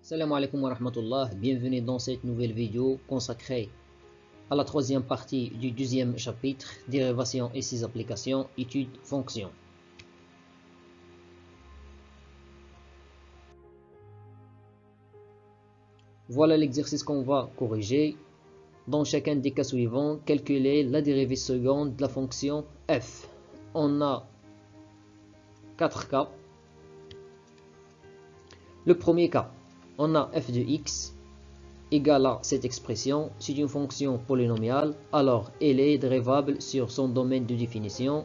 Salam alaikum wa rahmatullah, bienvenue dans cette nouvelle vidéo consacrée à la troisième partie du deuxième chapitre, dérivation et ses applications, études, fonctions. Voilà l'exercice qu'on va corriger. Dans chacun des cas suivants, calculer la dérivée seconde de la fonction f. On a 4 cas. Le premier cas, on a f de x égale à cette expression. C'est une fonction polynomiale, alors elle est dérivable sur son domaine de définition.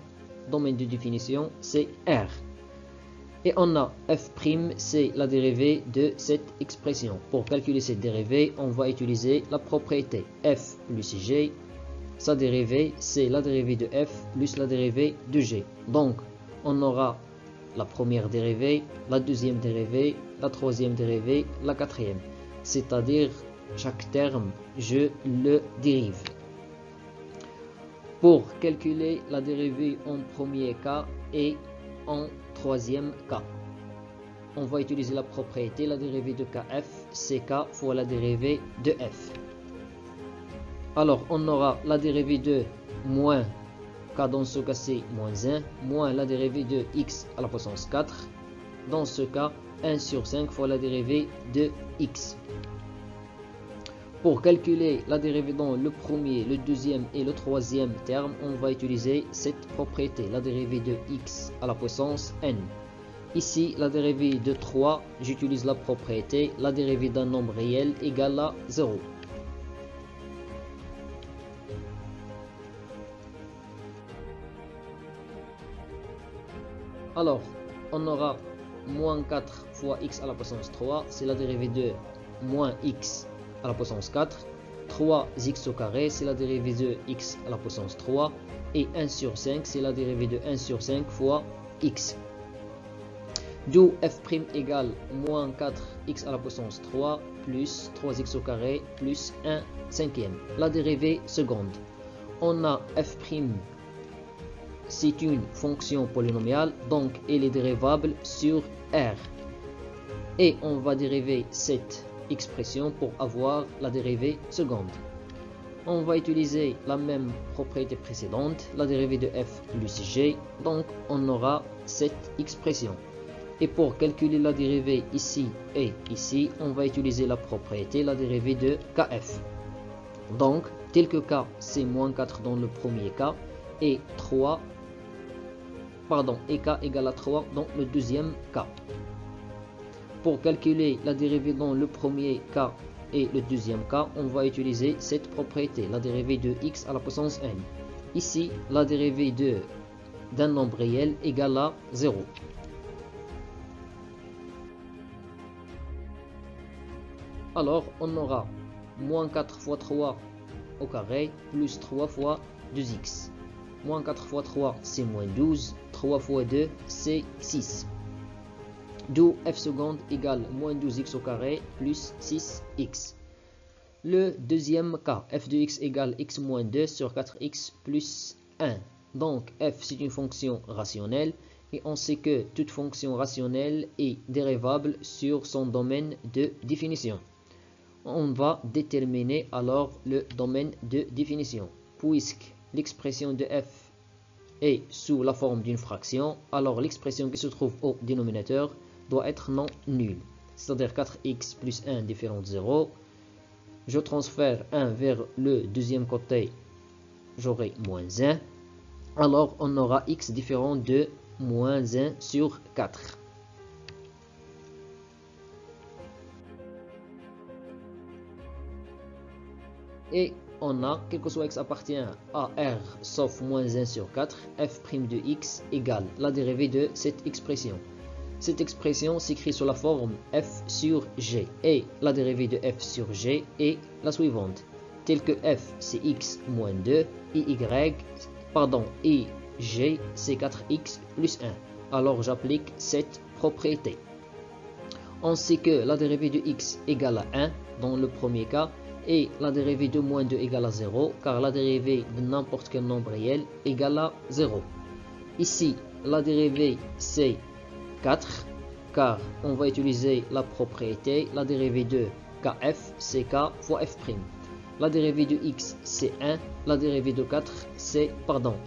Domaine de définition, c'est R. Et on a f', c'est la dérivée de cette expression. Pour calculer cette dérivée, on va utiliser la propriété f plus g. Sa dérivée, c'est la dérivée de f plus la dérivée de g. Donc, on aura la première dérivée, la deuxième dérivée, la troisième dérivée, la quatrième. C'est-à-dire, chaque terme, je le dérive. Pour calculer la dérivée en premier cas et en troisième cas, on va utiliser la propriété, la dérivée de kf, c'est k fois la dérivée de f. Alors, on aura la dérivée de moins k, dans ce cas c'est moins 1, moins la dérivée de x à la puissance 4. Dans ce cas, 1 sur 5 fois la dérivée de x. Pour calculer la dérivée dans le premier, le deuxième et le troisième terme, on va utiliser cette propriété, la dérivée de x à la puissance n. Ici, la dérivée de 3, j'utilise la propriété, la dérivée d'un nombre réel égale à 0. Alors, on aura moins 4 fois x à la puissance 3, c'est la dérivée de moins x à la puissance 4. 3x au carré, c'est la dérivée de x à la puissance 3. Et 1 sur 5, c'est la dérivée de 1 sur 5 fois x. D'où f' égale moins 4x à la puissance 3 plus 3x au carré plus 1 cinquième. La dérivée seconde. On a f', c'est une fonction polynomiale, donc elle est dérivable sur R. Et on va dériver cette expression pour avoir la dérivée seconde. On va utiliser la même propriété précédente, la dérivée de f plus g, donc on aura cette expression. Et pour calculer la dérivée ici et ici, on va utiliser la propriété, la dérivée de kf. Donc, tel que k, c'est moins 4 dans le premier cas, et k égale à 3 dans le deuxième cas. Pour calculer la dérivée dans le premier cas et le deuxième cas, on va utiliser cette propriété, la dérivée de x à la puissance n. Ici, la dérivée d'un nombre réel égale à 0. Alors, on aura moins 4 fois 3 au carré plus 3 fois 2x. Moins 4 fois 3, c'est moins 12. 3 fois 2, c'est 6. D'où f seconde égale moins 12x au carré plus 6x. Le deuxième cas, f de x égale x moins 2 sur 4x plus 1. Donc f, c'est une fonction rationnelle et on sait que toute fonction rationnelle est dérivable sur son domaine de définition. On va déterminer alors le domaine de définition. Puisque l'expression de f est sous la forme d'une fraction, alors l'expression qui se trouve au dénominateur doit être non nulle. C'est-à-dire 4x plus 1 différent de 0. Je transfère 1 vers le deuxième côté, j'aurai moins 1. Alors on aura x différent de moins 1 sur 4. Et on a, quel que soit x appartient à R sauf moins 1 sur 4, f' de x égale la dérivée de cette expression. Cette expression s'écrit sous la forme f sur g. Et la dérivée de f sur g est la suivante. Telle que f c'est x moins 2, et g c'est 4x plus 1. Alors j'applique cette propriété. On sait que la dérivée de x égale à 1 dans le premier cas, et la dérivée de moins 2 égale à 0, car la dérivée de n'importe quel nombre réel égale à 0. Ici, la dérivée c'est 4, car on va utiliser la propriété, la dérivée de kf, c'est k fois f'. La dérivée de x, c'est 1. La dérivée de 4,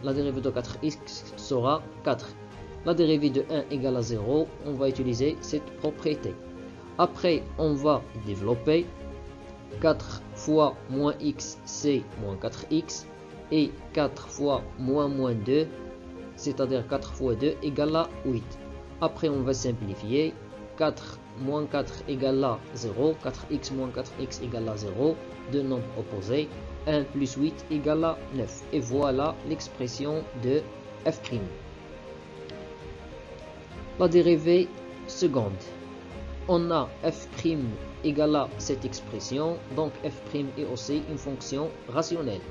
la dérivée de 4x sera 4. La dérivée de 1 égale à 0, on va utiliser cette propriété. Après, on va développer 4 fois moins x, c'est moins 4x. Et 4 fois moins 2, c'est-à-dire 4 fois 2 égale à 8. Après, on va simplifier. 4 moins 4 égale à 0. 4x moins 4x égale à 0. Deux nombres opposés. 1 plus 8 égale à 9. Et voilà l'expression de f'. La dérivée seconde. On a f' égale à cette expression. Donc f' est aussi une fonction rationnelle.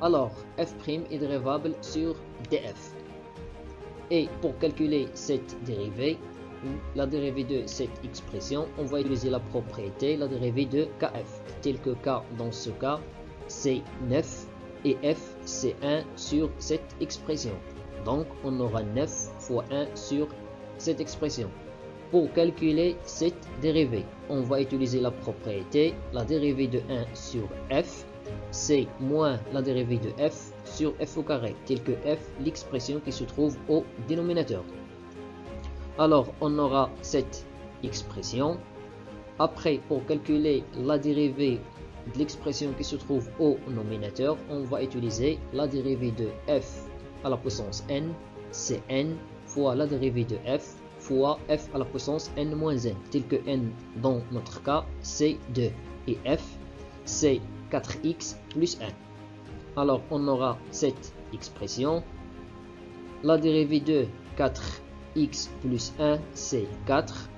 Alors, f' est dérivable sur df. Et pour calculer cette dérivée, la dérivée de cette expression, on va utiliser la propriété, la dérivée de kf, tel que k dans ce cas, c'est 9 et f, c'est 1 sur cette expression. Donc, on aura 9 fois 1 sur cette expression. Pour calculer cette dérivée, on va utiliser la propriété, la dérivée de 1 sur f, c'est moins la dérivée de f sur f au carré, tel que f, l'expression qui se trouve au dénominateur. Alors, on aura cette expression. Après, pour calculer la dérivée de l'expression qui se trouve au nominateur, on va utiliser la dérivée de f à la puissance n, c'est n fois la dérivée de f fois f à la puissance n moins n, tel que n dans notre cas, c'est 2 et f, c'est 4x plus 1. Alors, on aura cette expression. La dérivée de 4x plus 1, c'est 4.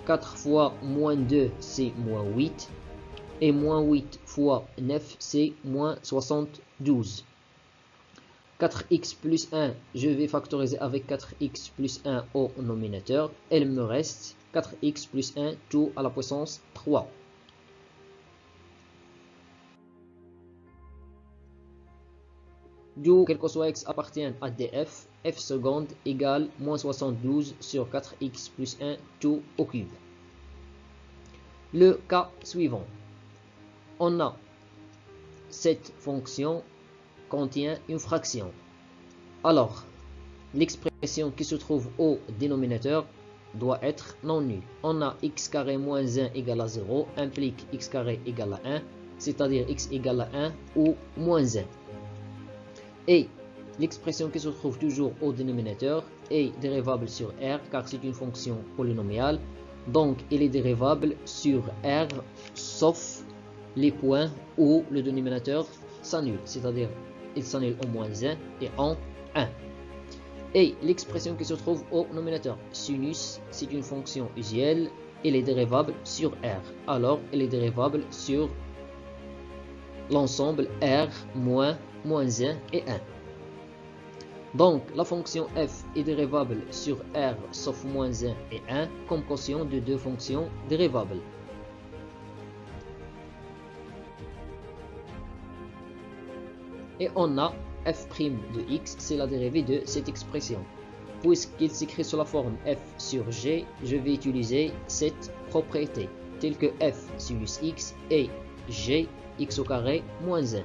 4 fois moins 2, c'est moins 8. Et moins 8 fois 9, c'est moins 72. 4x plus 1, je vais factoriser avec 4x plus 1 au nominateur. Il me reste 4x plus 1, tout à la puissance 3. D'où, quel que soit x appartient à df, f seconde égale moins 72 sur 4x plus 1 tout au cube. Le cas suivant. On a cette fonction contient une fraction. Alors, l'expression qui se trouve au dénominateur doit être non nulle. On a x carré moins 1 égale à 0, implique x carré égale à 1, c'est-à-dire x égale à 1 ou moins 1. Et l'expression qui se trouve toujours au dénominateur est dérivable sur r car c'est une fonction polynomiale. Donc, elle est dérivable sur r sauf les points où le dénominateur s'annule, c'est-à-dire il s'annule en moins 1 et en 1. Et l'expression qui se trouve au nominateur, sinus, c'est une fonction usuelle, elle est dérivable sur r. Alors, elle est dérivable sur l'ensemble r moins 1 et 1. Donc, la fonction f est dérivable sur r sauf moins 1 et 1 comme quotient de deux fonctions dérivables. Et on a f' de x, c'est la dérivée de cette expression. Puisqu'il s'écrit sous la forme f sur g, je vais utiliser cette propriété, telle que f sinus x et g x au carré moins 1.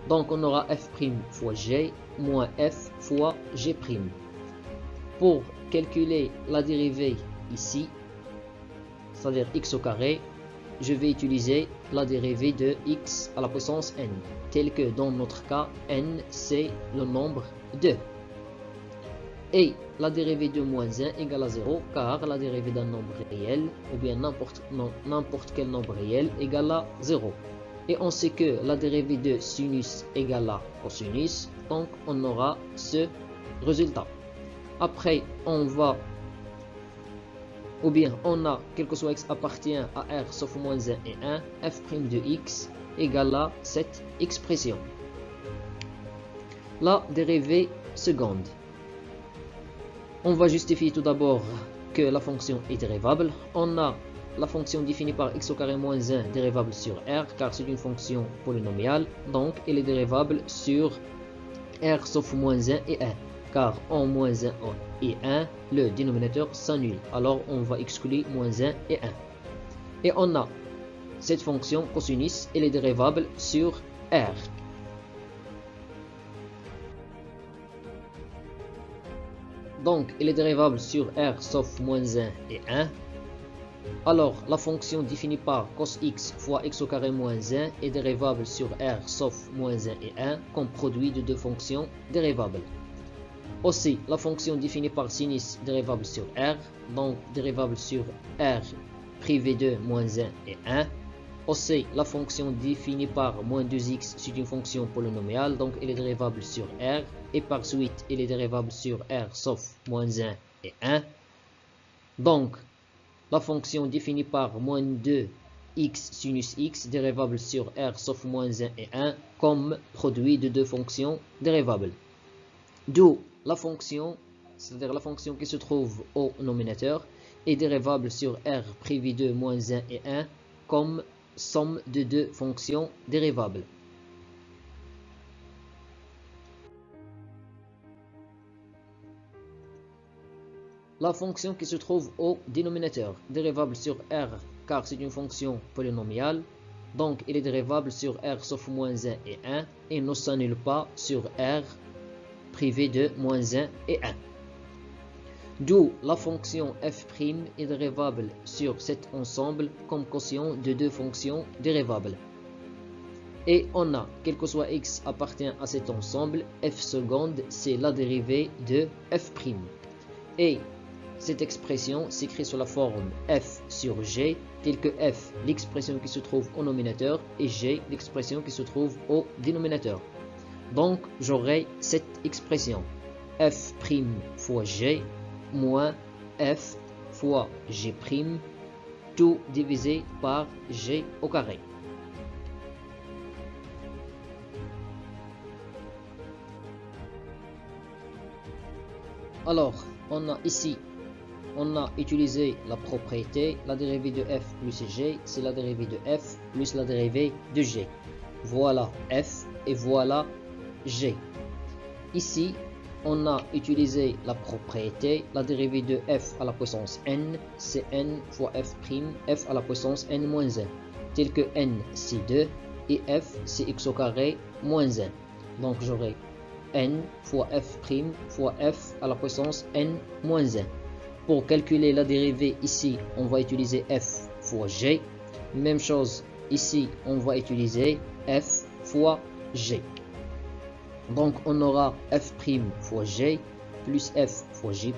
Donc on aura f' fois g moins f fois g'. Pour calculer la dérivée ici, c'est-à-dire x au carré, je vais utiliser la dérivée de x à la puissance n, tel que dans notre cas, n c'est le nombre 2. Et la dérivée de moins 1 égale à 0, car la dérivée d'un nombre réel, ou bien n'importe quel nombre réel, égale à 0. Et on sait que la dérivée de sinus égale à cosinus, donc on aura ce résultat. Après, on a, quel que soit x appartient à r sauf moins 1 et 1, f' de x égale à cette expression. La dérivée seconde. On va justifier tout d'abord que la fonction est dérivable. On a la fonction définie par x au carré moins 1 dérivable sur r, car c'est une fonction polynomiale, donc elle est dérivable sur R sauf moins 1 et 1. Car en moins 1 et 1, le dénominateur s'annule. Alors on va exclure moins 1 et 1. Et on a cette fonction cosinus et les dérivables sur R. Donc, il est dérivable sur R sauf moins 1 et 1. Alors, la fonction définie par cos x fois x au carré moins 1 est dérivable sur R sauf moins 1 et 1 comme produit de deux fonctions dérivables. Aussi, la fonction définie par sinus dérivable sur R, donc dérivable sur R privé de moins 1 et 1. Aussi, la fonction définie par moins 2x, c'est une fonction polynomiale, donc elle est dérivable sur R. Et par suite, elle est dérivable sur R sauf moins 1 et 1. Donc, la fonction définie par moins 2x sinus x, dérivable sur R sauf moins 1 et 1, comme produit de deux fonctions dérivables. D'où la fonction, c'est-à-dire la fonction qui se trouve au nominateur, est dérivable sur R privé de moins 1 et 1, comme somme de deux fonctions dérivables. La fonction qui se trouve au dénominateur, dérivable sur R, car c'est une fonction polynomiale, donc il est dérivable sur R sauf moins 1 et 1, et ne s'annule pas sur R privé de moins 1 et 1. D'où la fonction f' est dérivable sur cet ensemble comme quotient de deux fonctions dérivables. Et on a, quel que soit x appartient à cet ensemble, f seconde, c'est la dérivée de f'. Et cette expression s'écrit sous la forme f sur g, telle que f, l'expression qui se trouve au nominateur, et g, l'expression qui se trouve au dénominateur. Donc, j'aurai cette expression f' fois g moins f fois g', tout divisé par g au carré. Alors, on a utilisé la propriété, la dérivée de f plus g, c'est la dérivée de f plus la dérivée de g. Voilà f et voilà g. Ici, on a utilisé la propriété, la dérivée de f à la puissance n, c'est n fois f', f à la puissance n moins 1, tel que n c'est 2 et f c'est x au carré moins 1. Donc j'aurai n fois f' fois f à la puissance n moins 1. Pour calculer la dérivée ici, on va utiliser f fois g. Même chose ici, on va utiliser f fois g. Donc on aura f' fois g plus f fois g',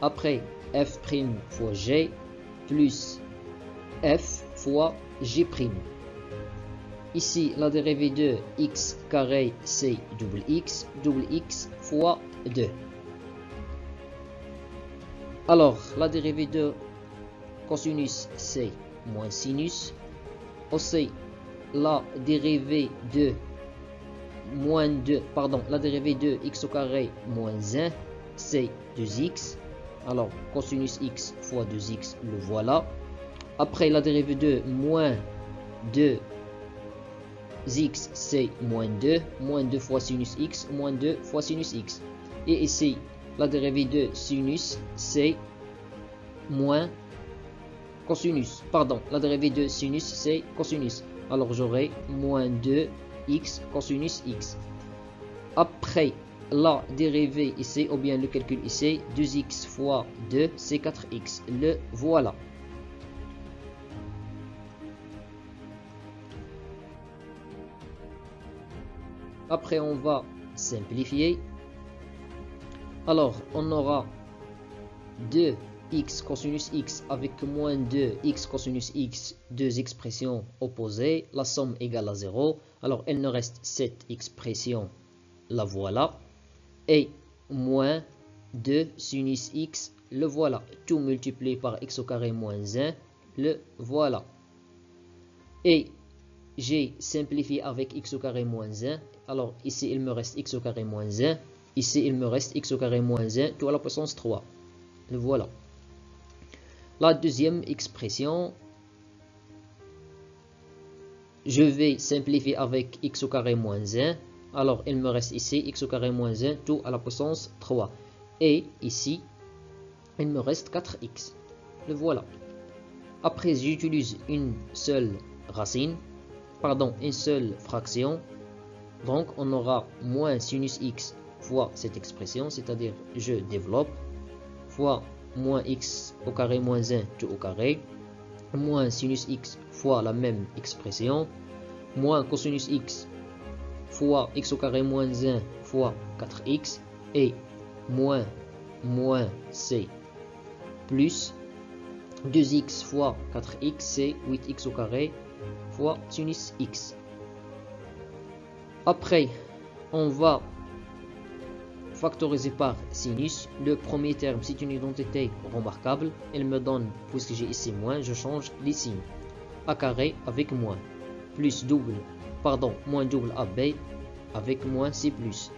après f' fois g plus f fois g'. Ici la dérivée de x carré c'est double x fois 2. Alors la dérivée de cosinus c'est moins sinus. Aussi la dérivée de la dérivée de x au carré moins 1, c'est 2x. Alors, cosinus x fois 2x, le voilà. Après, la dérivée de moins 2x, c'est moins 2. Moins 2 fois sinus x, moins 2 fois sinus x. Et ici, la dérivée de sinus, c'est moins cosinus. La dérivée de sinus, c'est cosinus. Alors, j'aurai moins 2 x cosinus x. Après la dérivée ici, ou bien le calcul ici, 2x fois 2, c'est 4x. Le voilà. Après, on va simplifier. Alors, on aura 2x cosinus x avec moins 2x cosinus x, deux expressions opposées, la somme égale à 0. Alors, il nous reste cette expression, la voilà, et moins 2 sinus x, le voilà. Tout multiplié par x au carré moins 1, le voilà. Et j'ai simplifié avec x au carré moins 1. Alors, ici, il me reste x au carré moins 1. Ici, il me reste x au carré moins 1, tout à la puissance 3. Le voilà. La deuxième expression, je vais simplifier avec x au carré moins 1. Alors, il me reste ici x au carré moins 1, tout à la puissance 3. Et ici, il me reste 4x. Le voilà. Après, j'utilise une seule racine, une seule fraction. Donc, on aura moins sinus x fois cette expression, c'est-à-dire je développe, fois moins x au carré moins 1 tout au carré, moins sinus x fois la même expression, moins cosinus x fois x au carré moins 1 fois 4x, et moins c plus 2x fois 4x, c'est 8x au carré fois sinus x. Après, on va factoriser par sinus. Le premier terme, c'est une identité remarquable. Elle me donne, puisque j'ai ici moins, je change les signes. A carré avec moins. Plus double, moins double AB avec moins C plus.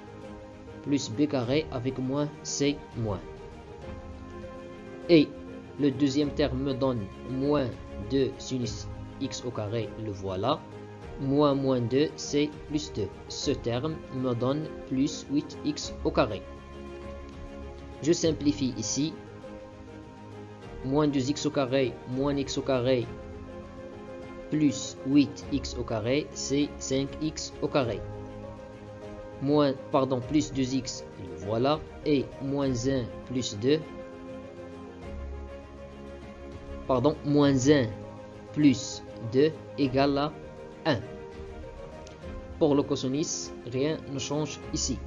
Plus B carré avec moins C moins. Et le deuxième terme me donne moins 2 sinus x au carré, le voilà. Moins 2, c'est plus 2. Ce terme me donne plus 8x au carré. Je simplifie ici. Moins 2x au carré, moins x au carré, plus 8x au carré, c'est 5x au carré. Plus 2x, voilà. Et moins 1 plus 2. Moins 1 plus 2 égale à 1. Pour le cosinus, rien ne change ici.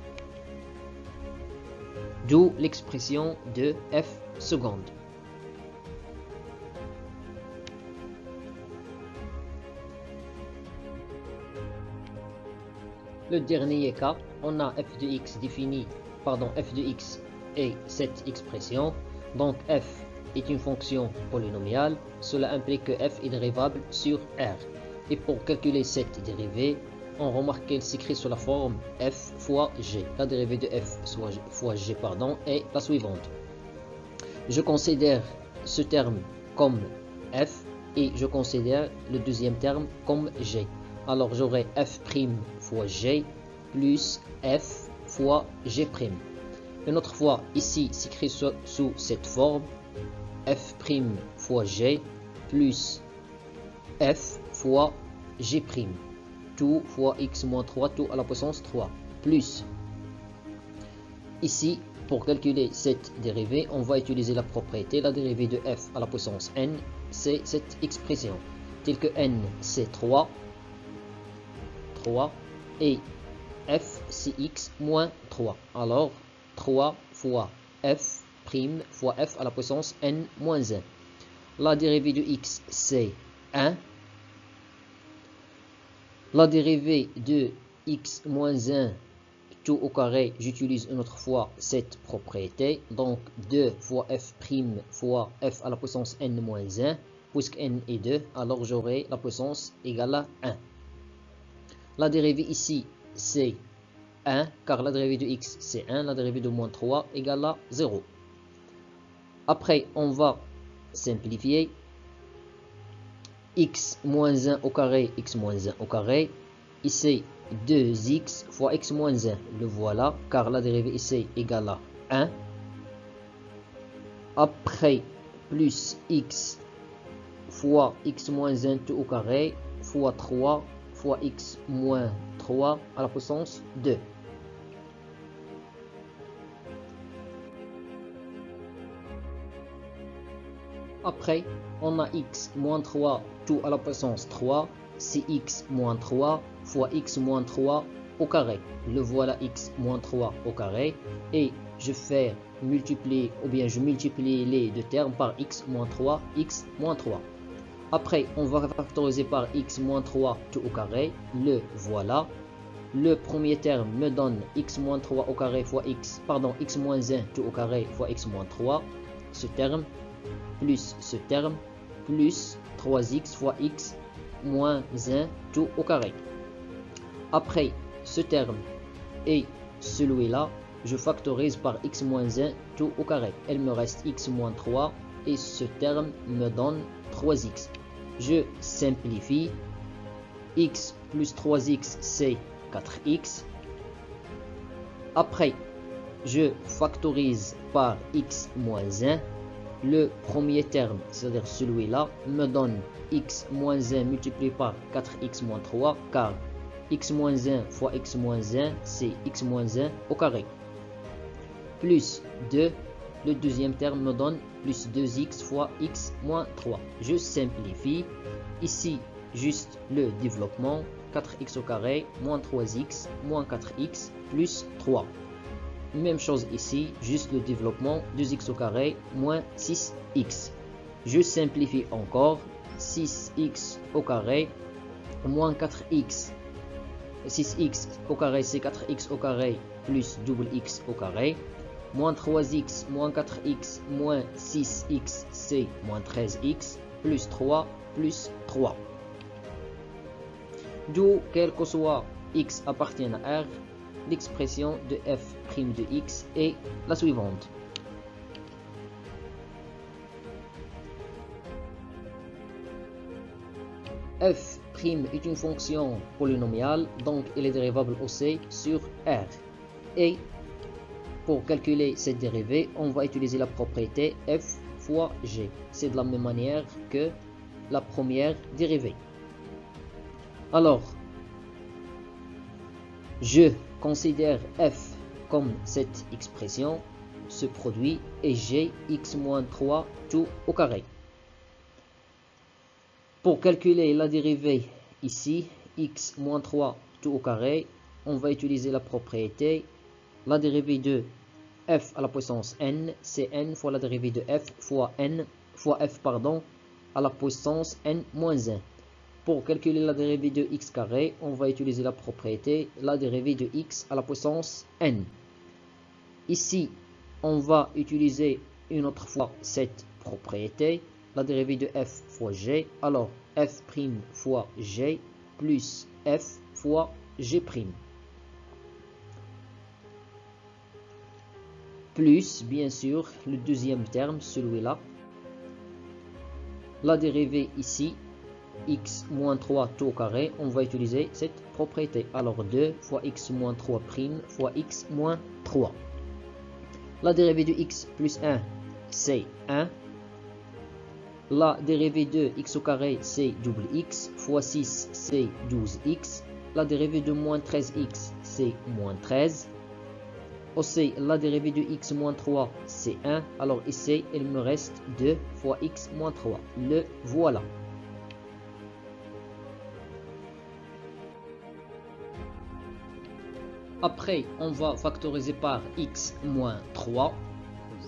D'où l'expression de f seconde. Le dernier cas, on a f de x défini, f de x est cette expression. Donc f est une fonction polynomiale. Cela implique que f est dérivable sur R. Et pour calculer cette dérivée, on remarque qu'elle s'écrit sous la forme f fois g. La dérivée de f fois g est la suivante. Je considère ce terme comme f et je considère le deuxième terme comme g. Alors j'aurai f' fois g plus f fois g'. Une autre fois, ici s'écrit sous cette forme f' fois g plus f fois g'. Tout fois x moins 3, tout à la puissance 3. Plus. Ici, pour calculer cette dérivée, on va utiliser la propriété. La dérivée de f à la puissance n, c'est cette expression. Telle que n, c'est 3. Et f, c'est x moins 3. Alors, 3 fois f' fois f à la puissance n moins 1. La dérivée de x, c'est 1. La dérivée de x moins 1 tout au carré, j'utilise une autre fois cette propriété. Donc 2 fois f' fois f à la puissance n moins 1. Puisque n est 2, alors j'aurai la puissance égale à 1. La dérivée ici, c'est 1, car la dérivée de x, c'est 1. La dérivée de moins 3 égale à 0. Après, on va simplifier. X moins 1 au carré, x moins 1 au carré. Ici, 2x fois x moins 1. Le voilà, car la dérivée ici égale à 1. Après, plus x fois x moins 1 tout au carré, fois 3 fois x moins 3 à la puissance 2. Après, on a x moins 3 tout à la puissance 3, c'est x moins 3 fois x moins 3 au carré. Le voilà x moins 3 au carré. Et je fais multiplier, ou bien je multiplie les deux termes par x moins 3, x moins 3. Après, on va factoriser par x moins 3 tout au carré. Le voilà. Le premier terme me donne x moins 3 au carré fois x moins 1 tout au carré fois x moins 3. Ce terme plus ce terme, plus 3x fois x moins 1 tout au carré. Après ce terme et celui-là, je factorise par x moins 1 tout au carré. Il me reste x moins 3 et ce terme me donne 3x. Je simplifie. X plus 3x, c'est 4x. Après, je factorise par x moins 1. Le premier terme, c'est-à-dire celui-là, me donne x moins 1 multiplié par 4x moins 3, car x moins 1 fois x moins 1, c'est x moins 1 au carré. Plus 2, le deuxième terme me donne plus 2x fois x moins 3. Je simplifie. Ici, juste le développement, 4x au carré, moins 3x, moins 4x, plus 3. Même chose ici, juste le développement, 2x au carré, moins 6x. Je simplifie encore, 6x au carré, moins 4x. 6x au carré, c'est 4x au carré, plus double x au carré. Moins 3x, moins 4x, moins 6x, c'est moins 13x, plus 3, plus 3. D'où, quel que soit x appartienne à R, l'expression de f' de x est la suivante. F' est une fonction polynomiale, donc elle est dérivable aussi sur R. Et pour calculer cette dérivée, on va utiliser la propriété f fois g. C'est de la même manière que la première dérivée. Alors, je considère f comme cette expression, ce produit, et g x moins 3 tout au carré. Pour calculer la dérivée ici, x moins 3 tout au carré, on va utiliser la propriété. La dérivée de f à la puissance n, c'est n fois la dérivée de f fois f à la puissance n moins 1. Pour calculer la dérivée de x carré, on va utiliser la propriété, la dérivée de x à la puissance n. Ici, on va utiliser une autre fois cette propriété, la dérivée de f fois g. Alors, f' fois g plus f fois g'. Plus, bien sûr, le deuxième terme, celui-là. La dérivée ici, x moins 3 tout au carré, on va utiliser cette propriété. Alors 2 fois x moins 3' fois x moins 3. La dérivée de x plus 1, c'est 1. La dérivée de x au carré, c'est double x, fois 6, c'est 12x. La dérivée de moins 13x, c'est moins 13. Aussi, la dérivée de x moins 3, c'est 1. Alors ici, il me reste 2 fois x moins 3. Le voilà. Après, on va factoriser par x moins 3.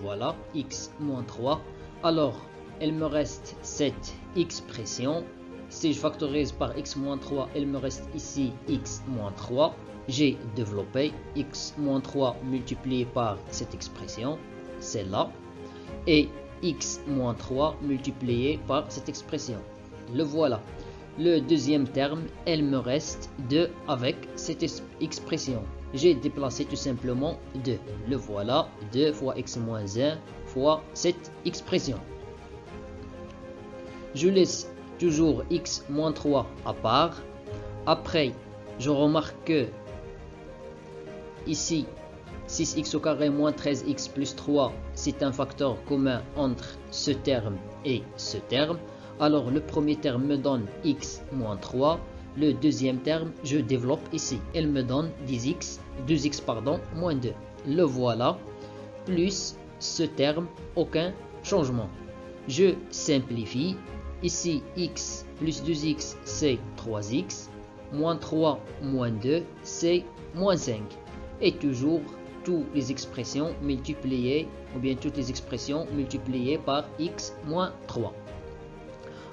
Voilà, x moins 3. Alors, il me reste cette expression. Si je factorise par x moins 3, il me reste ici x moins 3. J'ai développé x moins 3 multiplié par cette expression, celle-là, et x moins 3 multiplié par cette expression. Le voilà. Le deuxième terme, il me reste 2 avec cette expression. J'ai déplacé tout simplement 2. Le voilà, 2 fois x moins 1 fois cette expression. Je laisse toujours x moins 3 à part. Après, je remarque que ici, 6x au carré moins 13x plus 3, c'est un facteur commun entre ce terme et ce terme. Alors, le premier terme me donne x moins 3. Le deuxième terme, je développe ici. Elle me donne 2x moins 2. Le voilà. Plus ce terme, aucun changement. Je simplifie. Ici, x plus 2x, c'est 3x. Moins 3 moins 2, c'est moins 5. Et toujours toutes les expressions multipliées, ou bien toutes les expressions multipliées par x moins 3.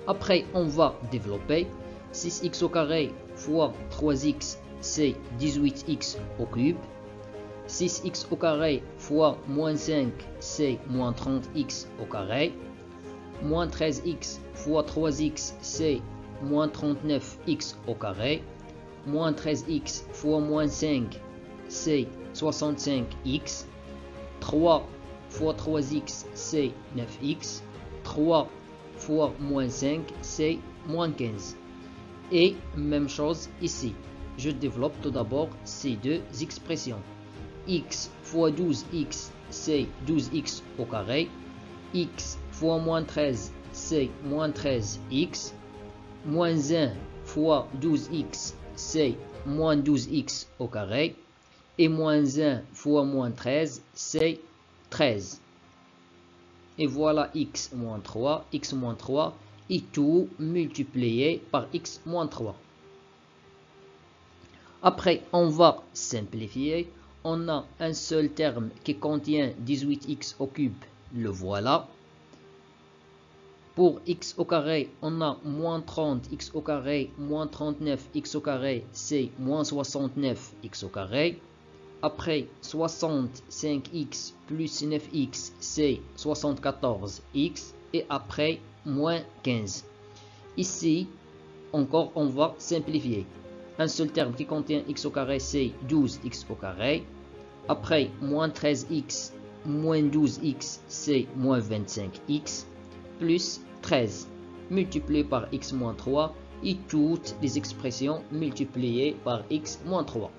Après, on va développer 6x au carré fois 3x, c'est 18x au cube. 6x au carré fois moins 5, c'est moins 30x au carré. Moins 13x fois 3x, c'est moins 39x au carré. Moins 13x fois moins 5, c'est 65x. 3 fois 3x, c'est 9x. 3 fois moins 5, c'est moins 15. Et même chose ici. Je développe tout d'abord ces deux expressions. x fois 12x, c'est 12x au carré. X fois moins 13, c'est moins 13x. Moins 1 fois 12x, c'est moins 12x au carré. Et moins 1 fois moins 13, c'est 13. Et voilà x moins 3 et tout multiplié par x moins 3. Après, on va simplifier. On a un seul terme qui contient 18x au cube. Le voilà. Pour x au carré, on a moins 30x au carré, moins 39x au carré, c'est moins 69x au carré. Après 65x plus 9x, c'est 74x. Et après, moins 15. Ici, encore, on va simplifier. Un seul terme qui contient x au carré, c'est 12x au carré. Après, moins 13x, moins 12x, c'est moins 25x. Plus 13, multiplié par x moins 3. Et toutes les expressions multipliées par x moins 3.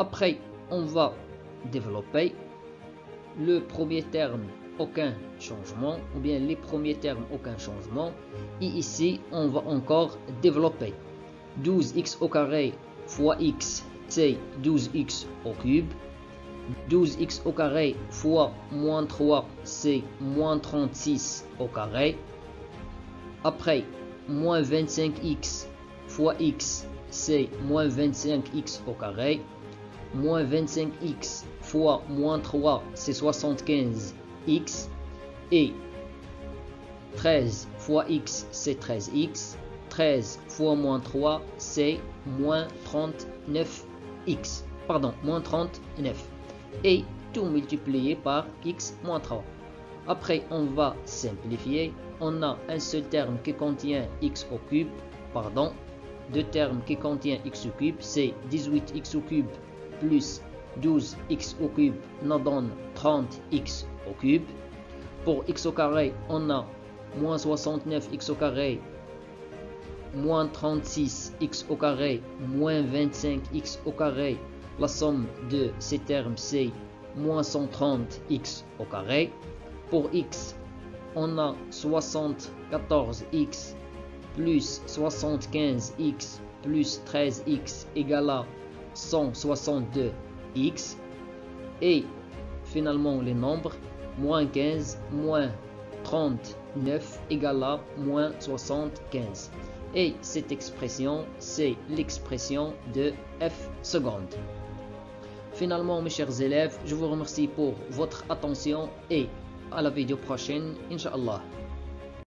Après, on va développer le premier terme, aucun changement, ou bien les premiers termes, aucun changement. Et ici, on va encore développer. 12x au carré fois x, c'est 12x au cube. 12x au carré fois moins 3, c'est moins 36 au carré. Après, moins 25x fois x, c'est moins 25x au carré. Moins 25x fois moins 3, c'est 75x. Et 13 fois x, c'est 13x. 13 fois moins 3, c'est moins 39x. Pardon, moins 39. Et tout multiplié par x moins 3. Après, on va simplifier. On a un seul terme qui contient x au cube. Pardon, deux termes qui contiennent x au cube, c'est 18x au cube plus 12x au cube nous donne 30x au cube. Pour x au carré, on a moins 69x au carré, moins 36x au carré, moins 25x au carré. La somme de ces termes, c'est moins 130x au carré. Pour x, on a 74x plus 75x plus 13x égale à 162x. Et finalement les nombres, moins 15 moins 39 égale à moins 75. Et cette expression, c'est l'expression de f seconde. Finalement, mes chers élèves, je vous remercie pour votre attention et à la vidéo prochaine, Inch'Allah.